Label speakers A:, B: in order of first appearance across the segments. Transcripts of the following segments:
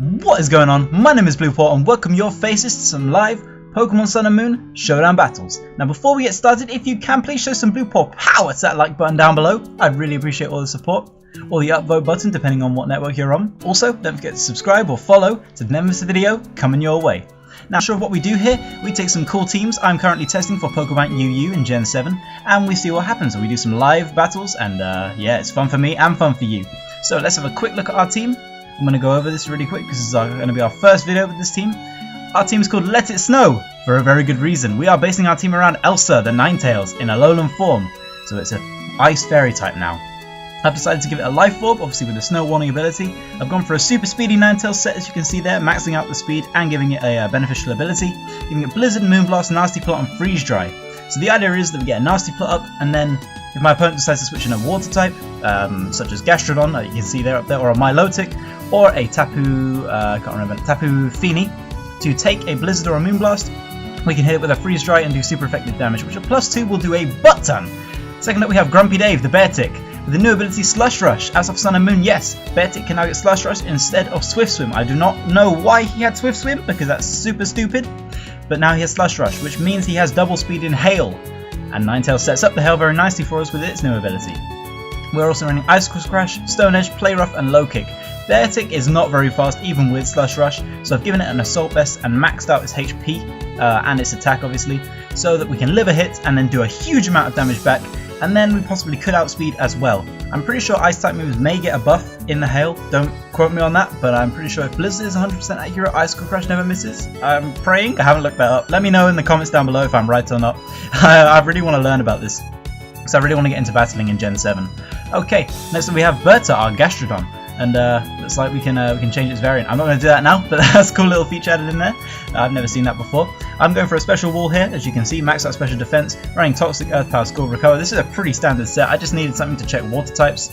A: What is going on? My name is BluePaw and welcome your faces to some live Pokemon Sun and Moon Showdown battles. Now before we get started, if you can please show some BluePaw power to that like button down below. I'd really appreciate all the support. Or the upvote button depending on what network you're on. Also, don't forget to subscribe or follow to never miss a video coming your way. Now sure, what we do here, we take some cool teams. I'm currently testing for Pokemon UU in Gen 7 and we see what happens. We do some live battles and yeah, it's fun for me and fun for you. So let's have a quick look at our team. I'm going to go over this really quick because this is going to be our first video with this team. Our team is called Let It Snow for a very good reason. We are basing our team around Elsa, the Ninetales, in Alolan form. So it's an Ice Fairy type now. I've decided to give it a Life Orb, obviously with the Snow Warning ability. I've gone for a super speedy Ninetales set, as you can see there, maxing out the speed and giving it a beneficial ability. Giving it Blizzard, Moonblast, Nasty Plot and Freeze Dry. So the idea is that we get a Nasty Plot up and then if my opponent decides to switch in a water type, such as Gastrodon, you can see there up there, or a Milotic, or a Tapu, Tapu Fini, to take a Blizzard or a Moonblast, we can hit it with a Freeze Dry and do super effective damage, which a +2 will do a butt ton. Second up we have Grumpy Dave, the Beartic, with the new ability Slush Rush. As of Sun and Moon, yes, Beartic can now get Slush Rush instead of Swift Swim. I do not know why he had Swift Swim, because that's super stupid, but now he has Slush Rush, which means he has double speed in Hail. And Ninetales sets up the Hail very nicely for us with its new ability. We're also running Icicle Crash, Stone Edge, Play Rough and Low Kick. Beartic is not very fast even with Slush Rush, so I've given it an Assault Vest and maxed out its HP and its attack obviously, so that we can live a hit and then do a huge amount of damage back, and then we possibly could outspeed as well. I'm pretty sure Ice type moves may get a buff in the Hail, don't quote me on that, but I'm pretty sure if Blizzard is 100% accurate, Icicle Crash never misses. I'm praying, I haven't looked that up. Let me know in the comments down below if I'm right or not. I really want to learn about this, because I really want to get into battling in Gen 7. Okay, next up we have Berta, our Gastrodon. And looks like we can change its variant. I'm not going to do that now, but that's a cool little feature added in there. I've never seen that before. I'm going for a special wall here, as you can see, max out special defense, running Toxic, Earth Power, Skull, Recover. This is a pretty standard set. I just needed something to check water types,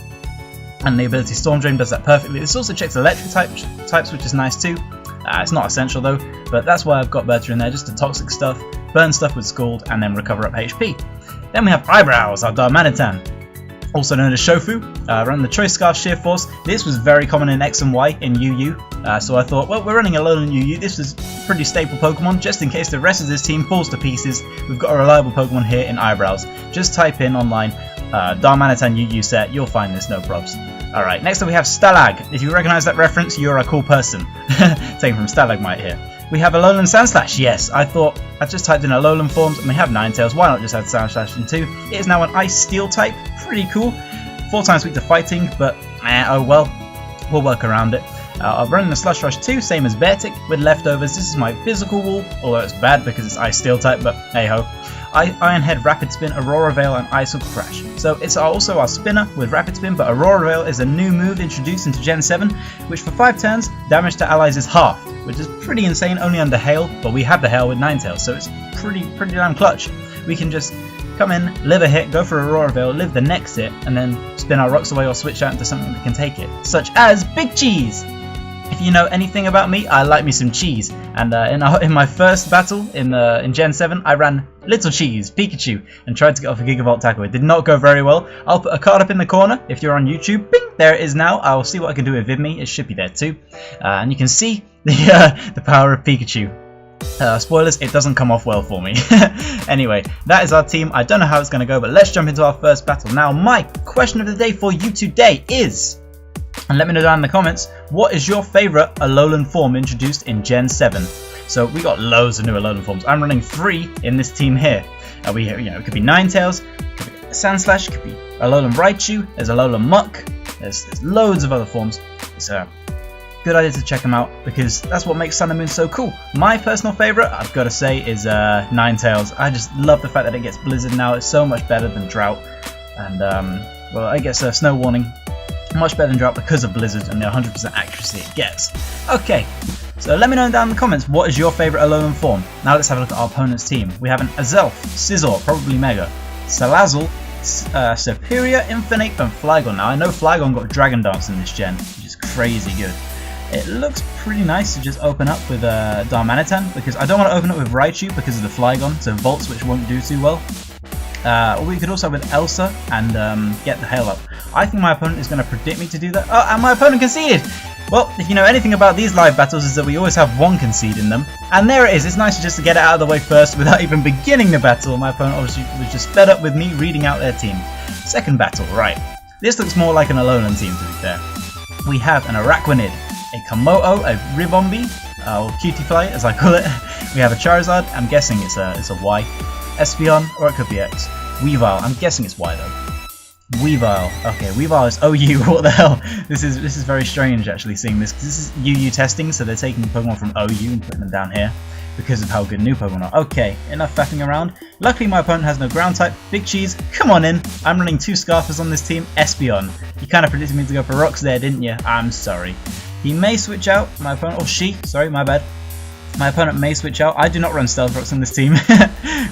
A: and the ability Storm Drain does that perfectly. This also checks electric types, which is nice too. It's not essential though, but that's why I've got Berta in there, just to toxic stuff, burn stuff with Scald, and then recover up HP. Then we have Eyebrows, our Darmanitan, also known as Shofu, running the Choice Scarf Sheer Force. This was very common in X and Y in UU, so I thought, well, we're running Alolan UU, this is pretty staple Pokemon, just in case the rest of this team falls to pieces, we've got a reliable Pokemon here in Eyebrows. Just type in online, Darmanitan UU set, you'll find this, no probs. Alright, next up we have Stalag. If you recognise that reference, you're a cool person. Taken from Stalagmite here. We have Alolan Sandslash, yes, I thought, I just typed in Alolan forms and we have Ninetales, why not just add Sandslash in too? It is now an Ice Steel type, pretty cool. 4 times weak to fighting, but oh well, we'll work around it. I'm running the Slush Rush too, same as Beartic, with leftovers. This is my physical wall, although it's bad because it's Ice Steel type, but hey ho. Iron Head, Rapid Spin, Aurora Veil and Icicle Crash. So it's also our spinner with Rapid Spin, but Aurora Veil is a new move introduced into Gen 7, which for 5 turns, damage to allies is half, which is pretty insane, only under Hail, but we have the Hail with Ninetales, so it's pretty damn clutch. We can just come in, live a hit, go for Aurora Veil, live the next hit, and then spin our rocks away or switch out into something that can take it, such as Big Cheese! If you know anything about me, I like me some cheese, and in my first battle in Gen 7, I ran Little Cheese, Pikachu, and tried to get off a Gigavolt tackle. It did not go very well. I'll put a card up in the corner if you're on YouTube. Bing! There it is now. I'll see what I can do with VidMe. It should be there too. And you can see the power of Pikachu. Spoilers, it doesn't come off well for me. Anyway, that is our team. I don't know how it's going to go, but let's jump into our first battle. Now, my question of the day for you today is, and let me know down in the comments, what is your favourite Alolan form introduced in Gen 7? So we got loads of new Alolan forms. I'm running 3 in this team here. It could be Ninetales, it could be Sandslash, it could be Alolan Raichu, there's Alolan Muck, there's loads of other forms. It's a good idea to check them out because that's what makes Sun and Moon so cool. My personal favourite, I've got to say, is Ninetales. I just love the fact that it gets Blizzard now. It's so much better than Drought, and well, it gets Snow Warning. Much better than Drought because of Blizzard and the 100% accuracy it gets. Okay, so let me know down in the comments what is your favourite Alolan form. Now let's have a look at our opponent's team. We have an Azelf, Scizor, probably Mega, Salazzle, Superior, Infinite and Flygon. Now I know Flygon got Dragon Dance in this gen, which is crazy good. It looks pretty nice to just open up with Darmanitan, because I don't want to open up with Raichu because of the Flygon, so Volt Switch won't do too well. Or we could also with Elsa and get the Hail up. I think my opponent is going to predict me to do that. Oh, and my opponent conceded! Well, if you know anything about these live battles is that we always have one concede in them. And there it is, it's nice just to get it out of the way first without even beginning the battle. My opponent obviously was just fed up with me reading out their team. Second battle, right. This looks more like an Alolan team to be fair. We have an Araquanid, a Komodo, a Ribombee, or Cutiefly as I call it. We have a Charizard, I'm guessing it's a Y. Espeon, or it could be X. Weavile, I'm guessing it's Y though. Weavile, okay, Weavile is OU, what the hell? This is very strange actually seeing this, because this is UU testing, so they're taking Pokemon from OU and putting them down here because of how good new Pokemon are. Okay, enough faffing around. Luckily my opponent has no ground type. Big Cheese, come on in. I'm running 2 Scarfers on this team. Espeon, you kind of predicted me to go for rocks there, didn't you? I'm sorry. He may switch out, my opponent, or she, sorry, my bad. My opponent may switch out. I do not run Stealth Rocks on this team,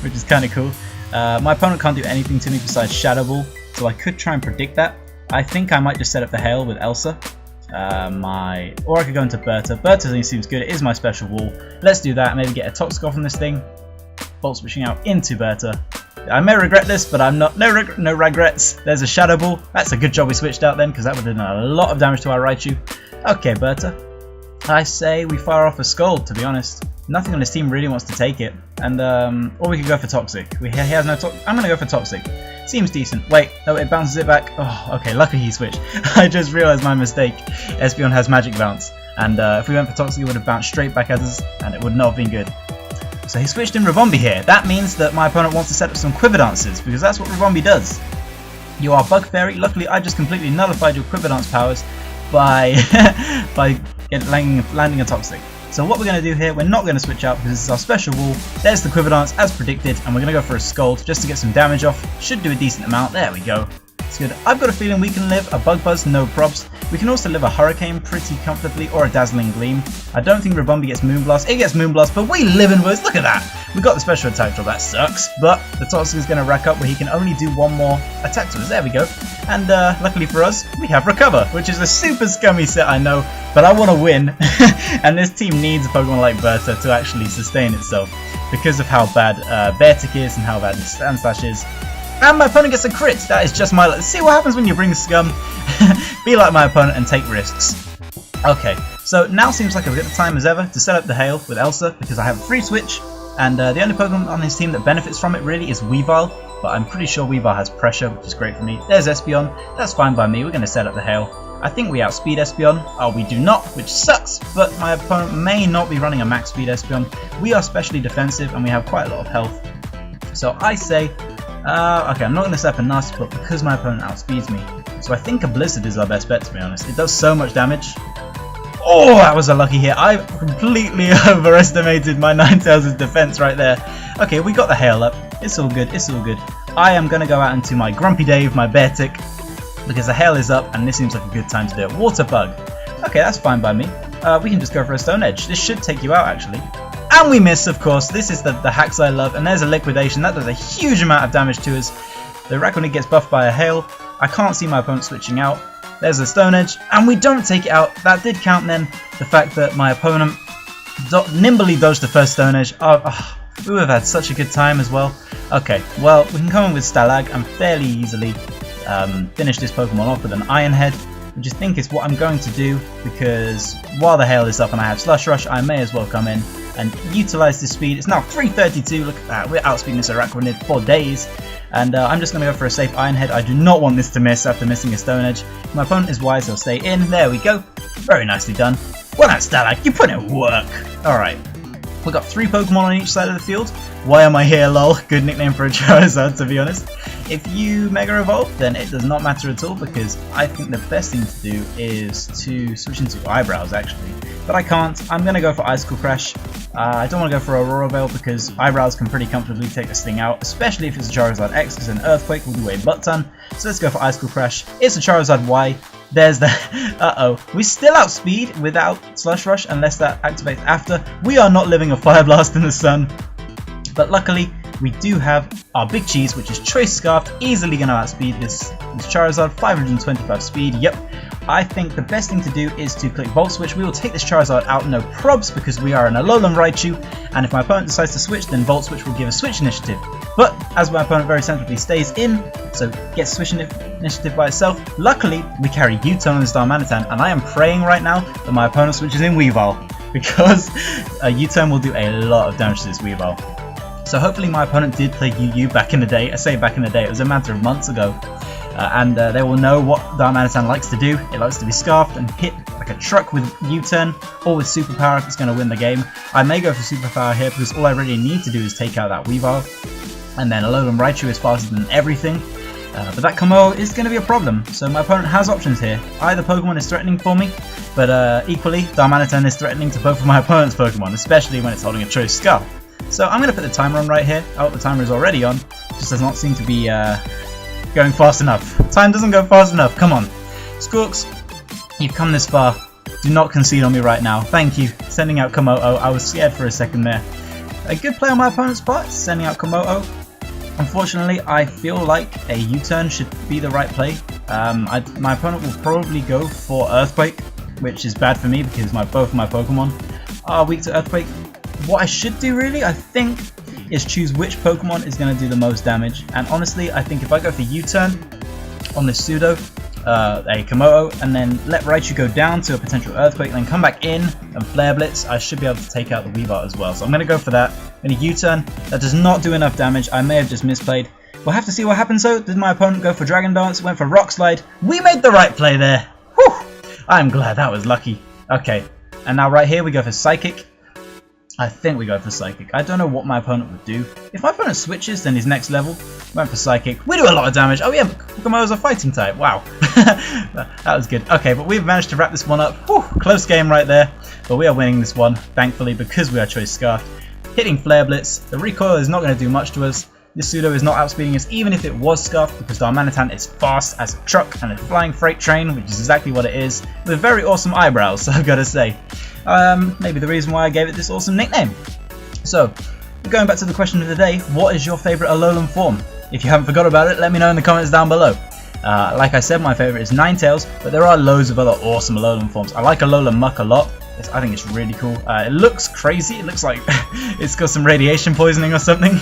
A: which is kind of cool. My opponent can't do anything to me besides Shadow Ball, so I could try and predict that. I think I might just set up the Hail with Elsa. Or I could go into Berta. Berta seems good, it is my special wall. Let's do that, maybe get a Toxic off on this thing. Bolt switching out into Berta. I may regret this, but I'm not. No regrets. There's a Shadow Ball. That's a good job we switched out then, because that would have done a lot of damage to our Raichu. Okay, Berta. I say we fire off a Scald, to be honest. Nothing on this team really wants to take it. And, or we could go for Toxic. He has no Toxic. I'm going to go for Toxic. Seems decent. Wait, no, it bounces it back. Oh, okay, luckily he switched. I just realised my mistake. Espeon has Magic Bounce. And if we went for Toxic, it would have bounced straight back at us, and it would not have been good. So he switched in Ribombee here. That means that my opponent wants to set up some Quiver Dances, because that's what Ribombee does. You are Bug Fairy. Luckily, I just completely nullified your Quiver Dance powers by landing a Toxic. So what we're going to do here, we're not going to switch out because this is our special wall. There's the Quiver Dance as predicted, and we're going to go for a Scald just to get some damage off. Should do a decent amount. There we go. It's good. I've got a feeling we can live a Bug Buzz, no probs. We can also live a Hurricane pretty comfortably, or a Dazzling Gleam. I don't think Ribombee gets Moonblast. It gets Moonblast, but we live in Woods. Look at that. We got the special attack drop. That sucks. But the Toxic is going to rack up where he can only do one more attack to us. There we go. And luckily for us, we have Recover, which is a super scummy set, I know. But I want to win. And this team needs a Pokemon like Berta to actually sustain itself because of how bad Beartic is and how bad Sandslash is. And my opponent gets a crit. That is just my luck. See what happens when you bring scum. Be like my opponent and take risks. Okay, so now seems like a good time as ever to set up the Hail with Elsa because I have a free switch, and the only Pokemon on his team that benefits from it really is Weavile, but I'm pretty sure Weavile has pressure, which is great for me. There's Espeon. That's fine by me. We're going to set up the Hail. I think we outspeed Espeon. Oh, we do not, which sucks, but my opponent may not be running a max speed Espeon. We are specially defensive and we have quite a lot of health. So I say, okay, I'm not going to set up a Nasty, but because my opponent outspeeds me. So I think a Blizzard is our best bet, to be honest. It does so much damage. Oh, that was a lucky hit. I completely overestimated my Ninetales' defense right there. Okay, we got the Hail up. It's all good, it's all good. I am going to go out into my Grumpy Dave, my Beartic, because the Hail is up and this seems like a good time to do it. Water Bug. Okay, that's fine by me. We can just go for a Stone Edge. This should take you out, actually. And we miss, of course. This is the hacks I love. And there's a Liquidation. That does a huge amount of damage to us. The Araquanid gets buffed by a Hail. I can't see my opponent switching out. There's a Stone Edge. And we don't take it out. That did count then. The fact that my opponent nimbly dodged the first Stone Edge. We would have had such a good time as well. Okay, well, we can come in with Stalag and fairly easily finish this Pokemon off with an Iron Head. I just think it's what I'm going to do because while the Hail is up and I have Slush Rush, I may as well come in and utilize this speed. It's now 332, look at that, we're outspeeding this Araquanid for days. And I'm just going to go for a safe Iron Head. I do not want this to miss after missing a Stone Edge. My opponent is wise, he'll stay in. There we go. Very nicely done. Well done, Stalag, you put in work. Alright, we've got 3 Pokemon on each side of the field. Why am I here, lol? Good nickname for a Charizard, to be honest. If you Mega Evolve, then it does not matter at all because I think the best thing to do is to switch into Eyebrows, actually. But I can't. I'm going to go for Icicle Crash. I don't want to go for Aurora Veil because Eyebrows can pretty comfortably take this thing out, especially if it's a Charizard X, because an Earthquake will do a butt ton. So let's go for Icicle Crash. It's a Charizard Y. There's the... Uh-oh. We still outspeed without Slush Rush unless that activates after. We are not living a Fire Blast in the sun. But luckily, we do have our Big Cheese, which is Choice Scarfed, easily going to outspeed this Charizard. 525 speed, yep. I think the best thing to do is to click Volt Switch. We will take this Charizard out no probs because we are an Alolan Raichu, and if my opponent decides to switch, then Volt Switch will give a switch initiative. But as my opponent very sensibly stays in, so gets switch initiative by itself, luckily we carry U-Turn on this Darmanitan, and I am praying right now that my opponent switches in Weavile, because U-Turn will do a lot of damage to this Weavile. So hopefully my opponent did play UU back in the day. I say back in the day, it was a matter of months ago. And they will know what Darmanitan likes to do. It likes to be scarfed and hit like a truck with U-Turn or with Superpower if it's going to win the game. I may go for Superpower here because all I really need to do is take out that Weavile. And then Alolan Raichu is faster than everything. But that Kommo is going to be a problem. So my opponent has options here. Either Pokemon is threatening for me, but equally Darmanitan is threatening to both of my opponent's Pokemon, especially when it's holding a Choice Scarf. So I'm going to put the timer on right here. Oh, the timer is already on. Just does not seem to be going fast enough. Time doesn't go fast enough. Come on. Squawks, you've come this far. Do not concede on me right now. Thank you. Sending out Komodo. I was scared for a second there. A good play on my opponent's part, sending out Komodo. Unfortunately, I feel like a U-turn should be the right play. My opponent will probably go for Earthquake, which is bad for me because both of my Pokemon are weak to Earthquake. What I should do really, I think, is choose which Pokemon is going to do the most damage. And honestly, I think if I go for U-turn on this Pseudo, a Komodo, and then let Raichu go down to a potential Earthquake, then come back in and Flare Blitz, I should be able to take out the Weavile as well. So I'm going to go for that. I'm going to U-turn. That does not do enough damage. I may have just misplayed. We'll have to see what happens though. Did my opponent go for Dragon Dance? Went for Rock Slide. We made the right play there. Whew! I'm glad that was lucky. Okay, and now right here we go for Psychic. I think we go for Psychic. I don't know what my opponent would do. If my opponent switches, then he's next level. Went for Psychic. We do a lot of damage. Oh yeah, Komodo's a fighting type. Wow. That was good. Okay, but we've managed to wrap this one up. Whew, close game right there. But we are winning this one, thankfully, because we are Choice Scarfed. Hitting Flare Blitz. The recoil is not going to do much to us. This Pseudo is not outspeeding us, even if it was Scarfed, because Darmanitan is fast as a truck and a flying freight train, which is exactly what it is, with very awesome eyebrows, I've got to say. Maybe the reason why I gave it this awesome nickname. So, going back to the question of the day, what is your favourite Alolan form? If you haven't forgot about it, let me know in the comments down below. Like I said, my favourite is Ninetales, but there are loads of other awesome Alolan forms. I like Alolan Muck a lot. I think it's really cool. It looks crazy. It looks like it's got some radiation poisoning or something.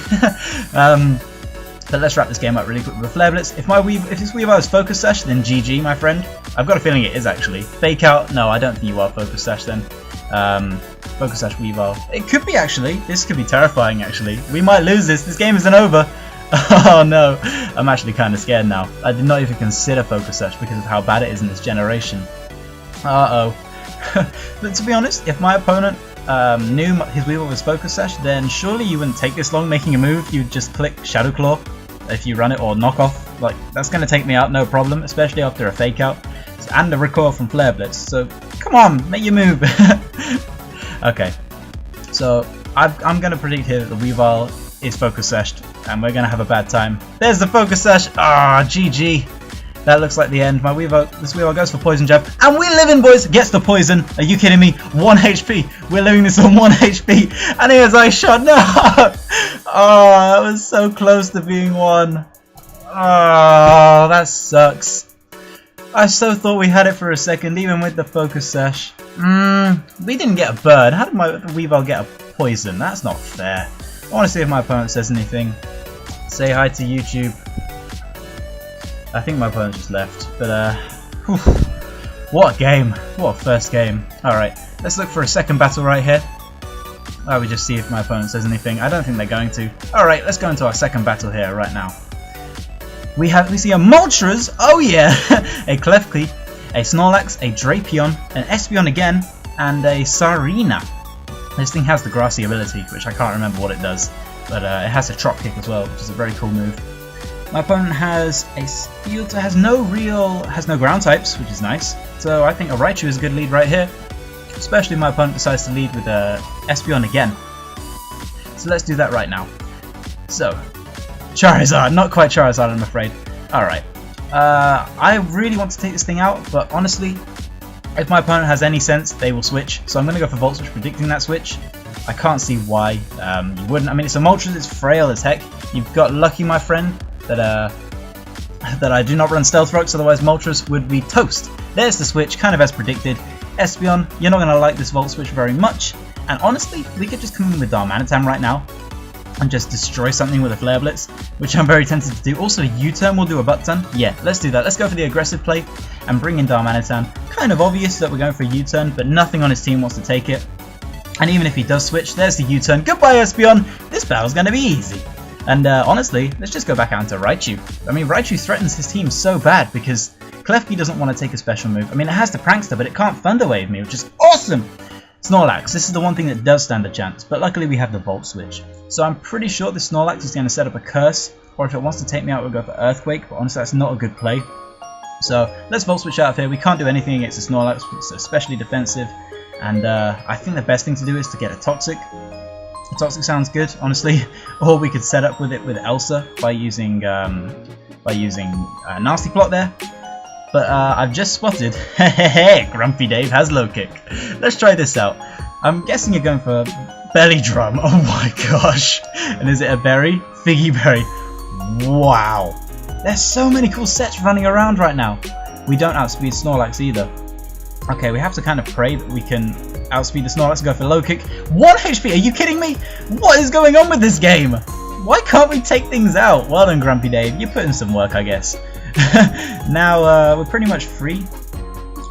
A: But let's wrap this game up really quick with Flare Blitz. If this Weavile is Focus Sash, then GG, my friend. I've got a feeling it is actually. Fake Out? No, I don't think you are Focus Sash then. Focus Sash Weavile. It could be actually. This could be terrifying actually. We might lose this. This game isn't over. Oh no. I'm actually kind of scared now. I did not even consider Focus Sash because of how bad it is in this generation. Uh-oh. But to be honest, if my opponent knew his Weavile was Focus Sash, then surely you wouldn't take this long making a move. You'd just click Shadow Claw if you run it, or Knock Off. Like, that's going to take me out no problem, especially after a Fake Out and a recoil from Flare Blitz. So come on, make your move. Okay, so I'm going to predict here that the Weavile is Focus Sashed and we're going to have a bad time. There's the Focus Sash. Ah, GG. That looks like the end. This Weavile goes for Poison Jab. And we live in, boys! Gets the poison. Are you kidding me? 1 HP. We're living this on 1 HP. And here's Ice Shot. No! Oh, that was so close to being 1. Oh, that sucks. I so thought we had it for a second, even with the Focus Sash. We didn't get a bird. How did my Weavile get a poison? That's not fair. I want to see if my opponent says anything. Say hi to YouTube. I think my opponent just left, but whew, what a game, what a first game. Alright, let's look for a second battle right here. We just see if my opponent says anything. I don't think they're going to. Alright, let's go into our second battle here right now. We see a Moltres, oh yeah, a Klefki, a Snorlax, a Drapion, an Espeon again, and a Sarina. This thing has the grassy ability, which I can't remember what it does, but it has a Trop Kick as well, which is a very cool move. My opponent has a Steel, has no ground types, which is nice. So I think a Raichu is a good lead right here, especially if my opponent decides to lead with Espeon again. So let's do that right now. So, Charizard, not quite Charizard, I'm afraid. Alright, I really want to take this thing out, but honestly, if my opponent has any sense, they will switch. So I'm going to go for Volt Switch, predicting that switch. I can't see why you wouldn't. I mean, it's a Moltres, it's frail as heck. You've got lucky, my friend, that I do not run Stealth Rocks, otherwise Moltres would be toast. There's the switch, kind of as predicted. Espeon, you're not going to like this Volt Switch very much. And honestly, we could just come in with Darmanitan right now and just destroy something with a Flare Blitz, which I'm very tempted to do. Also, a U-turn will do a butt ton. Yeah, let's do that. Let's go for the aggressive play and bring in Darmanitan. Kind of obvious that we're going for a U-turn, but nothing on his team wants to take it. And even if he does switch, there's the U-turn. Goodbye, Espeon! This battle's going to be easy. And honestly, let's just go back out into Raichu. I mean, Raichu threatens his team so bad because Klefki doesn't want to take a special move. I mean, it has the Prankster, but it can't Thunder Wave me, which is awesome! Snorlax, this is the one thing that does stand a chance, but luckily we have the Volt Switch. So I'm pretty sure this Snorlax is going to set up a Curse, or if it wants to take me out, we'll go for Earthquake, but honestly that's not a good play. So let's Volt Switch out of here. We can't do anything against the Snorlax, it's especially defensive, and I think the best thing to do is to get a Toxic. A Toxic sounds good, honestly, or we could set up with it with Elsa by using Nasty Plot there. But I've just spotted, hehehe, Grumpy Dave has low kick. Let's try this out. I'm guessing you're going for Belly Drum. Oh my gosh. And is it a berry? Figgy Berry. Wow. There's so many cool sets running around right now. We don't outspeed Snorlax either. Okay, we have to kind of pray that we can outspeed the Snorlax and go for low kick. 1 HP, are you kidding me? What is going on with this game? Why can't we take things out? Well done, Grumpy Dave. You put in some work, I guess. Now we're pretty much free.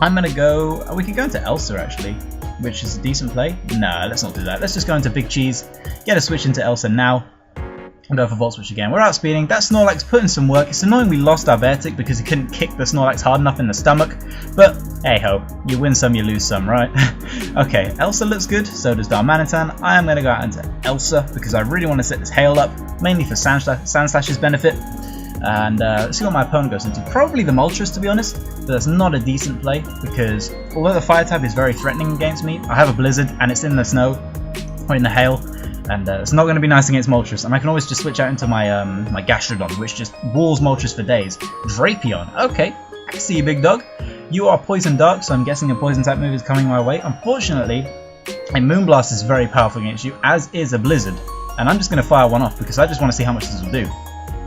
A: I'm gonna go. We could go into Elsa actually, which is a decent play. No, let's not do that. Let's just go into Big Cheese, get a switch into Elsa now, and go for Volt Switch again. We're outspeeding. That Snorlax put in some work. It's annoying we lost our Beartic because he couldn't kick the Snorlax hard enough in the stomach. But hey ho, you win some, you lose some, right? Okay, Elsa looks good. So does Darmanitan. I am gonna go out into Elsa because I really want to set this Hail up, mainly for Sandslash's benefit. And let's see what my opponent goes into. Probably the Moltres, to be honest, but that's not a decent play because although the Fire type is very threatening against me, I have a Blizzard and it's in the snow or in the hail, and it's not going to be nice against Moltres. And I can always just switch out into my my Gastrodon, which just walls Moltres for days. Drapion, okay, I see you, big dog. You are Poison Dark, so I'm guessing a Poison type move is coming my way. Unfortunately, a Moonblast is very powerful against you, as is a Blizzard, and I'm just going to fire one off because I just want to see how much this will do.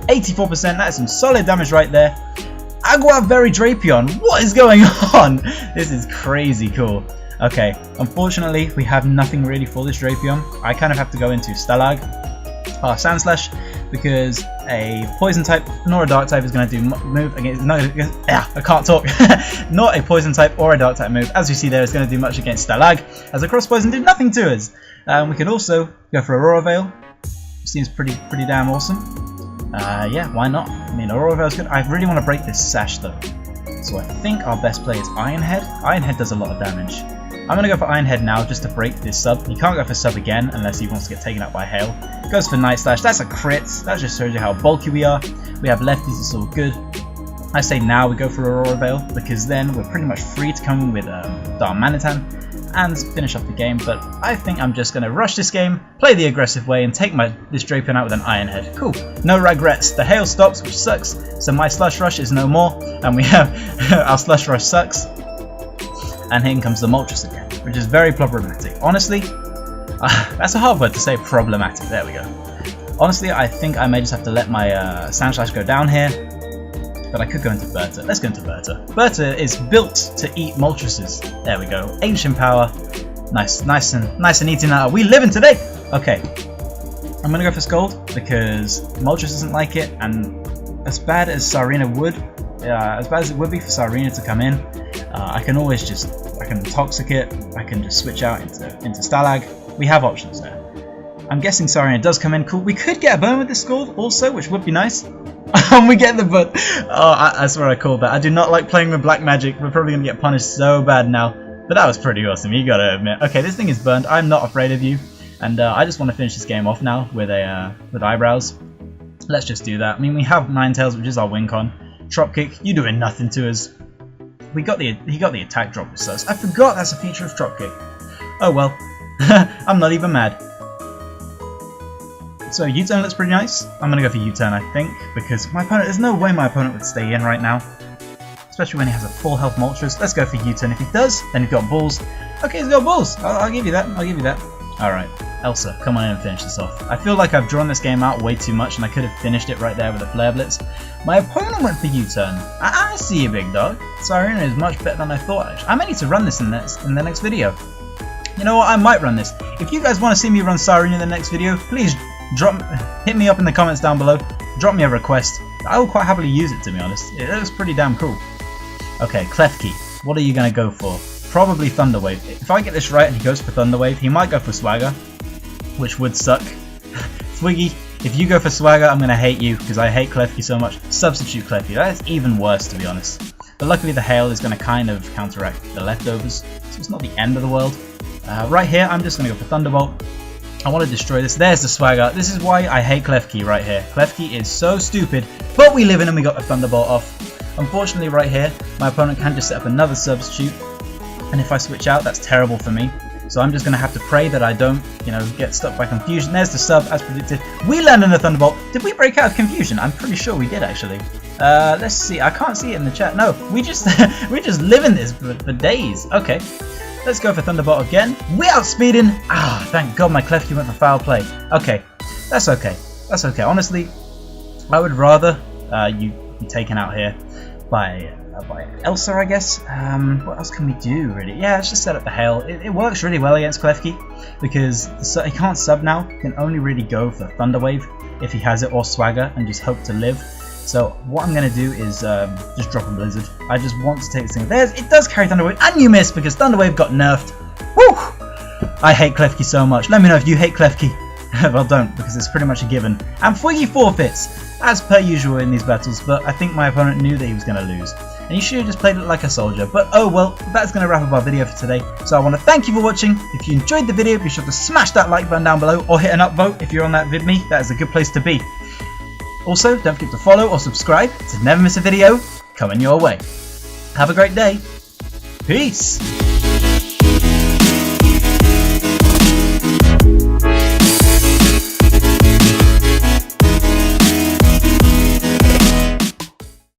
A: 84%, that is some solid damage right there. Agua Berry Drapion, what is going on? This is crazy cool. Okay, unfortunately we have nothing really for this Drapion. I kind of have to go into Stalag, Sandslash, because a Poison type nor a Dark type is going to do move against. No, I can't talk. Not a Poison type or a Dark type move, as you see there, is going to do much against Stalag, as a Cross Poison did nothing to us. We could also go for Aurora Veil. Seems pretty damn awesome. Yeah, why not? I mean, Aurora Veil's good. I really want to break this Sash though. So I think our best play is Iron Head. Iron Head does a lot of damage. I'm going to go for Iron Head now just to break this sub. He can't go for sub again unless he wants to get taken out by Hail. Goes for Night Slash. That's a crit. That just shows you how bulky we are. We have lefties, it's all good. I say now we go for Aurora Veil because then we're pretty much free to come in with Darmanitan and finish off the game, but I think I'm just going to rush this game, play the aggressive way, and take this Drapion out with an Iron Head. Cool. No regrets. The Hail stops, which sucks, so my Slush Rush is no more, and we have our Slush Rush sucks, and here comes the Moltres again, which is very problematic. Honestly, that's a hard word to say, problematic. There we go. Honestly, I think I may just have to let my Sandslash go down here, but I could go into Berta. Let's go into Berta. Berta is built to eat Moltreses. There we go. Ancient power. Nice and eating out. We living today. Okay. I'm gonna go for Scold because Moltres doesn't like it, and as bad as Sarina would, as bad as it would be for Sarina to come in, I can always I can Toxic it. I can just switch out into Stalag. We have options there. I'm guessing Sarina does come in. Cool. We could get a burn with this Scold also, which would be nice. We get the burn. Oh, I swear I called that. I do not like playing with black magic. We're probably going to get punished so bad now. But that was pretty awesome, you gotta admit. Okay, this thing is burned. I'm not afraid of you. And I just want to finish this game off now with eyebrows. Let's just do that. I mean, we have Ninetales, which is our win con. Drop kick, you doing nothing to us. He got the attack drop with us. I forgot that's a feature of drop kick. Oh well. I'm not even mad. So U-turn looks pretty nice. I'm gonna go for U-turn, I think, because there's no way my opponent would stay in right now, especially when he has a full health Moltres. Let's go for U-turn. If he does, then he's got balls. Okay, he's got balls. I'll give you that. All right. Elsa, come on in and finish this off. I feel like I've drawn this game out way too much and I could have finished it right there with a Flare Blitz. My opponent went for U-turn. I see you, big dog. Tsarina is much better than I thought, actually. I may need to run this in the next video. You know what, I might run this. If you guys want to see me run Tsarina in the next video, please hit me up in the comments down below. Drop me a request. I will quite happily use it, to be honest. It looks pretty damn cool. Okay, Klefki, what are you going to go for? Probably Thunder Wave. If I get this right and he goes for Thunder Wave, he might go for Swagger, which would suck. Twiggy, if you go for Swagger, I'm going to hate you because I hate Klefki so much. Substitute Klefki. That's even worse, to be honest. But luckily the Hail is going to kind of counteract the leftovers, so it's not the end of the world. Right here, I'm just going to go for Thunderbolt. I want to destroy this. There's the Swagger. This is why I hate Klefki right here. Klefki is so stupid, but we live in and we got the Thunderbolt off. Unfortunately, right here, my opponent can just set up another substitute, and if I switch out, that's terrible for me. So I'm just going to have to pray that I don't, get stuck by confusion. There's the sub, as predicted. We landed on the Thunderbolt. Did we break out of confusion? I'm pretty sure we did, actually. Let's see. I can't see it in the chat. No, we just we just live in this for days. Okay, let's go for Thunderbolt again. We outspeeding. Ah, thank God my Klefki went for foul play. Okay, that's okay. That's okay. Honestly, I would rather you be taken out here by Elsa, I guess. What else can we do, really? Yeah, let's just set up the Hail. It works really well against Klefki because he can't sub now. He can only really go for Thunder Wave if he has it, or Swagger, and just hope to live. So what I'm going to do is just drop a Blizzard. I just want to take this thing. It does carry Thunder Wave, and you missed because Thunder Wave got nerfed. Woo! I hate Klefki so much. Let me know if you hate Klefki. Well, don't, because it's pretty much a given. And Twiggy forfeits, as per usual in these battles, but I think my opponent knew that he was going to lose. And he should have just played it like a soldier. But oh well, that's going to wrap up our video for today. So I want to thank you for watching. If you enjoyed the video, be sure to smash that like button down below, or hit an upvote if you're on that VidMe. That is a good place to be. Also, don't forget to follow or subscribe to never miss a video coming your way. Have a great day. Peace!